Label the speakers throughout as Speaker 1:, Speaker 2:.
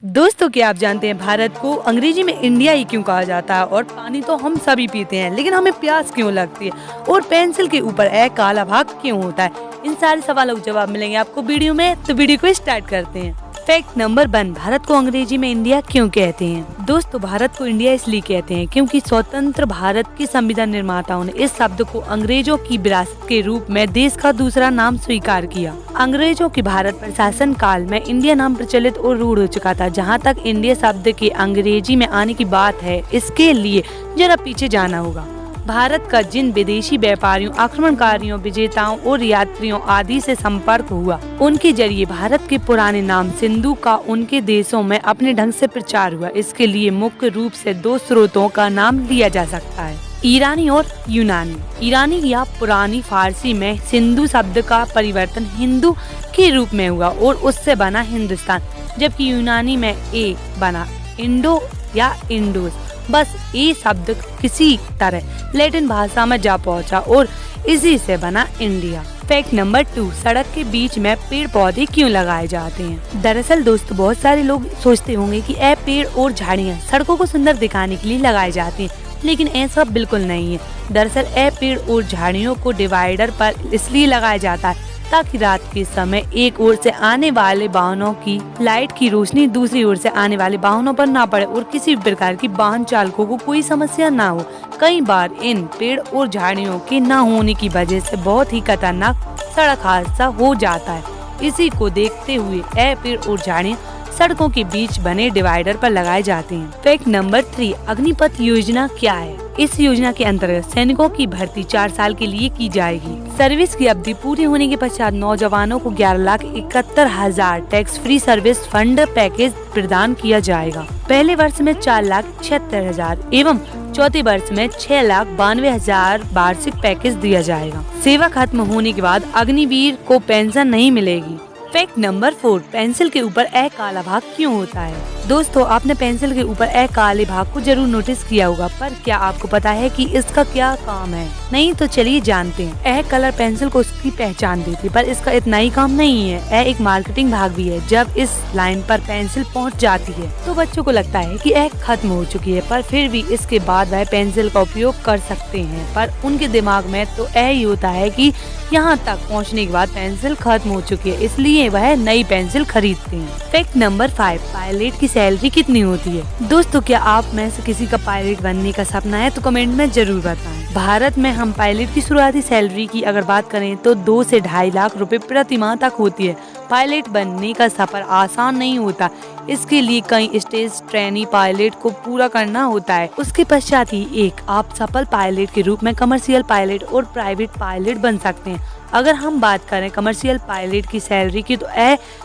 Speaker 1: दोस्तों, क्या आप जानते हैं भारत को अंग्रेजी में इंडिया ही क्यों कहा जाता है? और पानी तो हम सभी पीते हैं, लेकिन हमें प्यास क्यों लगती है? और पेंसिल के ऊपर काला भाग क्यों होता है? इन सारे सवालों के जवाब मिलेंगे आपको वीडियो में, तो वीडियो को स्टार्ट करते हैं। फैक्ट नंबर 1, भारत को अंग्रेजी में इंडिया क्यों कहते हैं? दोस्तों, भारत को इंडिया इसलिए कहते हैं क्योंकि स्वतंत्र भारत के संविधान निर्माताओं ने इस शब्द को अंग्रेजों की विरासत के रूप में देश का दूसरा नाम स्वीकार किया। अंग्रेजों के भारत पर शासन काल में इंडिया नाम प्रचलित और रूढ़ हो चुका था। जहां तक इंडिया शब्द के अंग्रेजी में आने की बात है, इसके लिए जरा पीछे जाना होगा। भारत का जिन विदेशी व्यापारियों, आक्रमणकारियों, विजेताओं और यात्रियों आदि से संपर्क हुआ, उनके जरिए भारत के पुराने नाम सिंधु का उनके देशों में अपने ढंग से प्रचार हुआ। इसके लिए मुख्य रूप से 2 स्रोतों का नाम लिया जा सकता है, ईरानी और यूनानी। ईरानी या पुरानी फारसी में सिंधु शब्द का परिवर्तन हिंदू के रूप में हुआ और उससे बना हिंदुस्तान, जबकि यूनानी में बना इंडो या इंडोस। बस शब्द किसी तरह लैटिन भाषा में जा पहुंचा और इसी से बना इंडिया। फैक्ट नंबर 2, सड़क के बीच में पेड़ पौधे क्यों लगाए जाते हैं? दरअसल दोस्तों, बहुत सारे लोग सोचते होंगे कि पेड़ और झाड़ियां सड़कों को सुंदर दिखाने के लिए लगाई जाती हैं, लेकिन ऐसा बिल्कुल नहीं है। दरअसल पेड़ और झाड़ियों को डिवाइडर पर इसलिए लगाया जाता है ताकि रात के समय एक ओर से आने वाले वाहनों की लाइट की रोशनी दूसरी ओर से आने वाले वाहनों पर ना पड़े और किसी भी प्रकार की वाहन चालकों को कोई समस्या ना हो। कई बार इन पेड़ और झाड़ियों के न होने की वजह से बहुत ही खतरनाक सड़क हादसा हो जाता है। इसी को देखते हुए पेड़ और झाड़ियाँ सड़कों के बीच बने डिवाइडर पर लगाए जाते हैं। फैक्ट नंबर 3, अग्निपथ योजना क्या है? इस योजना के अंतर्गत सैनिकों की भर्ती 4 साल के लिए की जाएगी। सर्विस की अवधि पूरी होने के पश्चात नौजवानों को 11,71,000 tax free service fund package प्रदान किया जाएगा। पहले वर्ष में 4,76,000 एवं चौथे वर्ष में 6,92,000 वार्षिक पैकेज दिया जाएगा। सेवा खत्म होने के बाद अग्निवीर को पेंशन नहीं मिलेगी। फैक्ट नंबर 4, पेंसिल के ऊपर काला भाग क्यों होता है? दोस्तों, आपने पेंसिल के ऊपर काले भाग को जरूर नोटिस किया होगा, पर क्या आपको पता है कि इसका क्या काम है? नहीं तो चलिए जानते हैं। कलर पेंसिल को उसकी पहचान देती है, पर इसका इतना ही काम नहीं है। एक मार्केटिंग भाग भी है। जब इस लाइन पर पेंसिल पहुंच जाती है तो बच्चों को लगता है कि खत्म हो चुकी है, पर फिर भी इसके बाद वह पेंसिल का उपयोग कर सकते हैं। पर उनके दिमाग में तो यही होता है कि यहाँ तक पहुँचने के बाद पेंसिल खत्म हो चुकी है, इसलिए वह नई पेंसिल खरीदते हैं। फैक्ट नंबर 5, पायलट की सैलरी कितनी होती है? दोस्तों, क्या आप में से किसी का पायलट बनने का सपना है? तो कमेंट में जरूर बताएं। भारत में हम पायलट की शुरुआती सैलरी की अगर बात करें तो 2 से 2.5 लाख रुपए प्रति माह तक होती है। पायलट बनने का सफर आसान नहीं होता। इसके लिए कई स्टेज ट्रेनी पायलट को पूरा करना होता है। उसके पश्चात ही आप सफल पायलट के रूप में कमर्शियल पायलट और प्राइवेट पायलट बन सकते हैं। अगर हम बात करें कमर्शियल पायलट की सैलरी की तो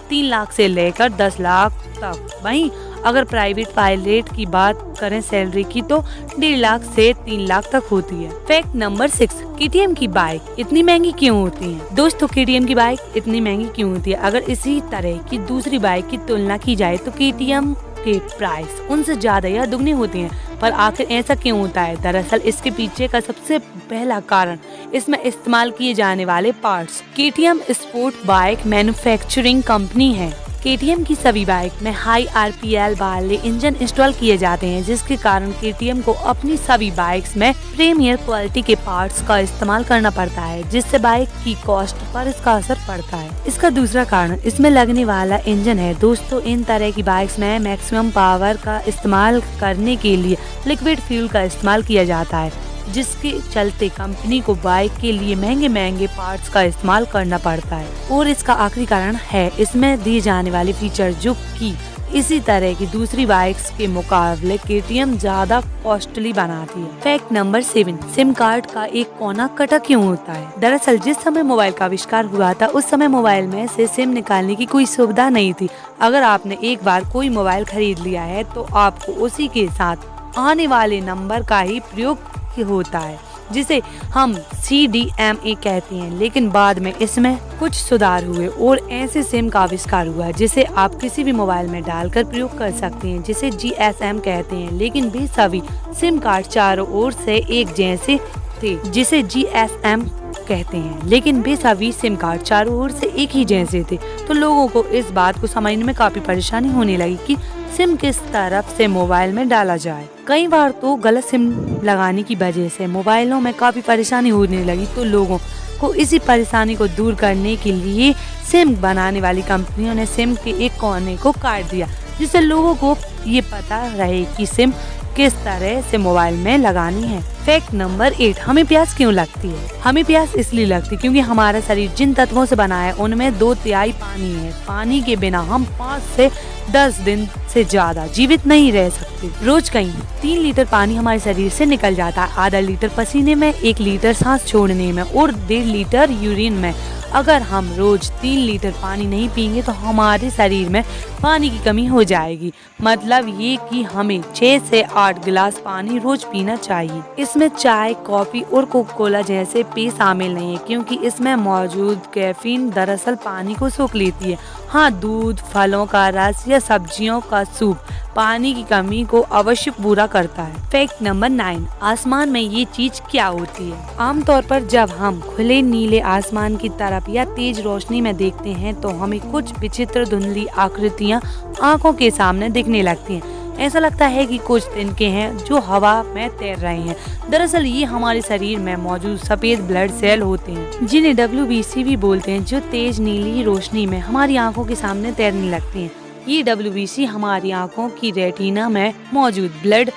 Speaker 1: 3 लाख से लेकर 10 लाख तक। वहीं अगर प्राइवेट पायलट की बात करें सैलरी की तो 1.5 लाख से 3 लाख तक होती है। फैक्ट नंबर 6, KTM की बाइक इतनी महंगी क्यों होती है? दोस्तों, KTM की बाइक इतनी महंगी क्यों होती है? अगर इसी तरह की दूसरी बाइक की तुलना की जाए तो KTM के प्राइस उनसे ज्यादा या दुगने होते हैं। पर आखिर ऐसा क्यों होता है? दरअसल इसके पीछे का सबसे पहला कारण इसमें इस्तेमाल किए जाने वाले parts. KTM sport bike manufacturing company है। KTM की सभी बाइक में हाई RPL वाले इंजन इंस्टॉल किए जाते हैं, जिसके कारण KTM को अपनी सभी बाइक्स में प्रीमियर क्वालिटी के पार्ट्स का इस्तेमाल करना पड़ता है, जिससे बाइक की कॉस्ट पर इसका असर पड़ता है। इसका दूसरा कारण इसमें लगने वाला इंजन है। दोस्तों, इन तरह की बाइक्स में मैक्सिमम पावर का इस्तेमाल करने के लिए लिक्विड फ्यूल का इस्तेमाल किया जाता है, जिसके चलते कंपनी को बाइक के लिए महंगे महंगे पार्ट्स का इस्तेमाल करना पड़ता है। और इसका आखिरी कारण है इसमें दिए जाने वाले फीचर, जो कि इसी तरह की दूसरी बाइक्स के मुकाबले KTM ज्यादा कॉस्टली बनाती है। फैक्ट नंबर 7, सिम कार्ड का एक कोना कटा क्यों होता है? दरअसल जिस समय मोबाइल का आविष्कार हुआ था उस समय मोबाइल में से सिम निकालने की कोई सुविधा नहीं थी। अगर आपने एक बार कोई मोबाइल खरीद लिया है तो आपको उसी के साथ आने वाले नंबर का ही प्रयोग होता है, जिसे हम CDMA कहते हैं। लेकिन बाद में इसमें कुछ सुधार हुए और ऐसे सिम का आविष्कार हुआ जिसे आप किसी भी मोबाइल में डालकर प्रयोग कर सकते हैं, जिसे GSM कहते हैं। लेकिन वे सभी सिम कार्ड चारों ओर से एक जैसे थे, जिसे GSM कहते हैं, लेकिन वे सभी सिम कार्ड चारों ओर से एक ही जैसे थे। तो लोगों को इस बात को समझने में काफी परेशानी होने लगी कि सिम किस तरफ से मोबाइल में डाला जाए। कई बार तो गलत सिम लगाने की वजह से मोबाइलों में काफी परेशानी होने लगी, तो लोगों को इसी परेशानी को दूर करने के लिए सिम बनाने वाली कंपनियों ने सिम के एक कोने को काट दिया, जिससे लोगों को ये पता रहे कि सिम किस तरह से मोबाइल में लगानी है। फैक्ट नंबर 8, हमें प्यास क्यों लगती है? हमें प्यास इसलिए लगती है क्योंकि हमारा शरीर जिन तत्वों से बना है उनमें 2/3 पानी है। पानी के बिना हम 5 से 10 दिन से ज्यादा जीवित नहीं रह सकते। रोज कहीं 3 लीटर पानी हमारे शरीर से निकल जाता है, आधा लीटर पसीने में, 1 लीटर सांस छोड़ने में और 1.5 लीटर यूरिन में। अगर हम रोज 3 लीटर पानी नहीं पिएंगे तो हमारे शरीर में पानी की कमी हो जाएगी। मतलब ये कि हमें 6 से 8 गिलास पानी रोज पीना चाहिए। इसमें चाय, कॉफी और कोका कोला जैसे पेय शामिल नहीं है, क्योंकि इसमें मौजूद कैफीन दरअसल पानी को सोख लेती है। हाँ, दूध, फलों का रस या सब्जियों का सूप पानी की कमी को अवश्य पूरा करता है। फैक्ट नंबर 9, आसमान में ये चीज क्या होती है? आमतौर पर जब हम खुले नीले आसमान की तरफ या तेज रोशनी में देखते हैं तो हमें कुछ विचित्र धुंधली आकृतियां आंखों के सामने दिखने लगती हैं। ऐसा लगता है कि कुछ तिनके हैं जो हवा में तैर रहे हैं। दरअसल ये हमारे शरीर में मौजूद सफेद ब्लड सेल होते हैं, जिन्हें WBC भी बोलते हैं, जो तेज नीली रोशनी में हमारी आंखों के सामने तैरने लगती हैं। ये WBC हमारी आंखों की रेटिना में मौजूद ब्लड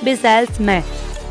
Speaker 1: वेसल्स में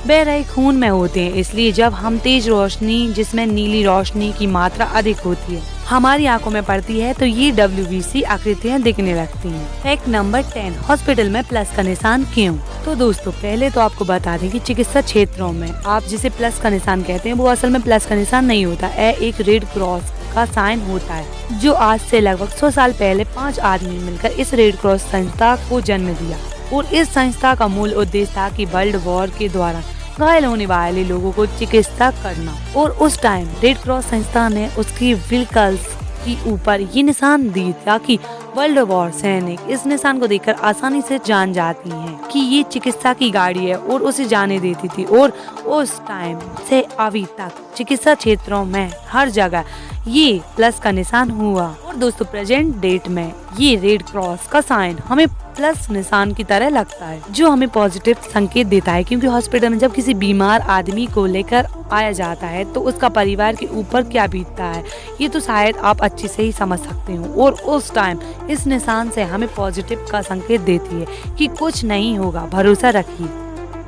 Speaker 1: बह रहे खून में होते हैं। इसलिए जब हम तेज रोशनी, जिसमें नीली रोशनी की मात्रा अधिक होती है, हमारी आंखों में पड़ती है तो ये WBC आकृतियां दिखने लगती हैं। फैक्ट नंबर 10, हॉस्पिटल में प्लस का निशान क्यों? तो दोस्तों, पहले तो आपको बता दें कि चिकित्सा क्षेत्रों में आप जिसे प्लस का निशान कहते हैं वो असल में प्लस का निशान नहीं होता। यह एक रेड क्रॉस का साइन होता है, जो आज से लगभग 100 साल पहले 5 आदमी मिलकर इस रेड क्रॉस संस्था को जन्म दिया। और इस संस्था का मूल उद्देश्य था कि वर्ल्ड वॉर के दौरान घायल होने वाले लोगों को चिकित्सा करना। और उस टाइम रेड क्रॉस संस्था ने उसकी व्हीकल्स के ऊपर ये निशान दी ताकि वर्ल्ड वॉर सैनिक इस निशान को देखकर आसानी से जान जाती हैं कि ये चिकित्सा की गाड़ी है और उसे जाने देती थी। और उस टाइम से अभी तक चिकित्सा क्षेत्रों में हर जगह ये प्लस का निशान हुआ। और दोस्तों, प्रेजेंट डेट में ये रेड क्रॉस का साइन हमें प्लस निशान की तरह लगता है, जो हमें पॉजिटिव संकेत देता है, क्योंकि हॉस्पिटल में जब किसी बीमार आदमी को लेकर आया जाता है तो उसका परिवार के ऊपर क्या बीतता है ये तो शायद आप अच्छे से ही समझ सकते हो। और उस टाइम इस निशान से हमें पॉजिटिव का संकेत देती है कि कुछ नहीं होगा, भरोसा रखिए।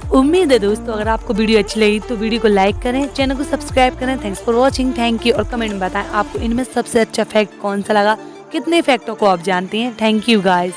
Speaker 1: उम्मीद है दोस्तों, अगर आपको वीडियो अच्छी लगी तो वीडियो को लाइक करें, चैनल को सब्सक्राइब करें। Thanks for watching, thank you. और कमेंट में बताएं आपको इनमें सबसे अच्छा फैक्ट कौन सा लगा, कितने फैक्टों को आप जानते हैं। Thank you guys.